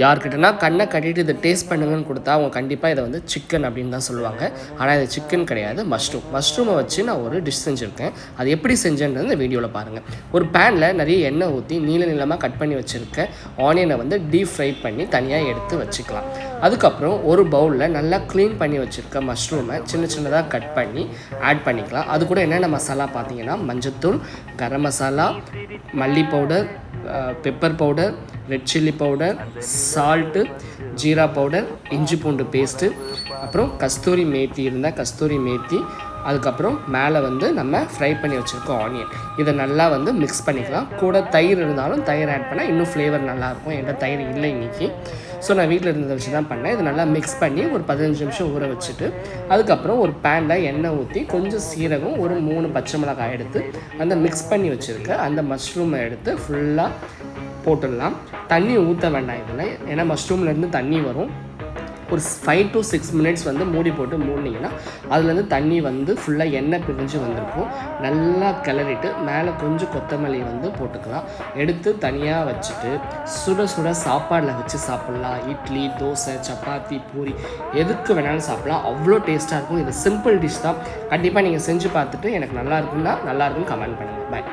யார்கிட்டனா கண்ணை கட்டிட்டு இதை டேஸ்ட் பண்ணுங்கன்னு கொடுத்தா அவங்க கண்டிப்பாக இதை வந்து சிக்கன் அப்படின்னு தான் சொல்லுவாங்க. ஆனால் இது சிக்கன் கிடையாது, மஷ்ரூமை வச்சு நான் ஒரு டிஷ் செஞ்சுருக்கேன். அது எப்படி செஞ்சேன்றது இந்த வீடியோவில் பாருங்கள். ஒரு பேனில் நிறைய எண்ணெய் ஊற்றி நீளமாக கட் பண்ணி வச்சுருக்க ஆனியனை வந்து டீப் ஃப்ரை பண்ணி தனியாக எடுத்து வச்சுக்கலாம். அதுக்கப்புறம் ஒரு பவுலில் நல்லா க்ளீன் பண்ணி வச்சுருக்க மஷ்ரூமை சின்னதாக கட் பண்ணி ஆட் பண்ணிக்கலாம். அது கூட என்னென்ன மசாலா பார்த்தீங்கன்னா மஞ்சத்தூள், கரம் மசாலா, மல்லி powder, pepper powder, red chilli powder, salt, jeera powder, இஞ்சி பூண்டு பேஸ்ட்டு, அப்புறம் கஸ்தூரி மேத்தி இருந்தால் கஸ்தூரி மேத்தி, அதுக்கப்புறம் மேலே வந்து நம்ம ஃப்ரை பண்ணி வச்சுருக்கோம் ஆனியன். இதை நல்லா வந்து மிக்ஸ் பண்ணிக்கலாம். கூட தயிர் இருந்தாலும் தயிர் ஆட் பண்ணால் இன்னும் ஃப்ளேவர் நல்லாயிருக்கும். என்கிட்ட தயிர் இல்லை இன்றைக்கி, ஸோ நான் வீட்டில் இருந்ததை வச்சு தான் பண்ணேன். இதை நல்லா மிக்ஸ் பண்ணி ஒரு 15 நிமிஷம் ஊற வச்சுட்டு அதுக்கப்புறம் ஒரு பேனில் எண்ணெய் ஊற்றி கொஞ்சம் சீரகம், ஒரு 3 பச்சை மிளகாய் எடுத்து அந்த மிக்ஸ் பண்ணி வச்சுருக்க அந்த மஷ்ரூமை எடுத்து ஃபுல்லாக போட்டுடலாம். தண்ணி ஊற்ற வேண்டாம் இதில், ஏன்னா மஷ்ரூம்லேருந்து தண்ணி வரும். ஒரு 5 to 6 மினிட்ஸ் வந்து மூடி போட்டு மூடினீங்கன்னா அதுலேருந்து தண்ணி வந்து ஃபுல்லாக எண்ணெய் பிரிஞ்சு வந்திருக்கும். நல்லா கிளறிட்டு மேலே கொஞ்சம் கொத்தமல்லி வந்து போட்டுக்கலாம். எடுத்து தனியாக வச்சுட்டு சுட சுட சாப்பாடில் வச்சு சாப்பிட்லாம். இட்லி, தோசை, சப்பாத்தி, பூரி எதுக்கு வேணாலும் சாப்பிட்லாம். அவ்வளோ டேஸ்ட்டாக இருக்கும். இது சிம்பிள் டிஷ் தான். கண்டிப்பாக நீங்கள் செஞ்சு பார்த்துட்டு எனக்கு நல்லா இருக்குன்னு கமெண்ட் பண்ணுங்கள். பாய்.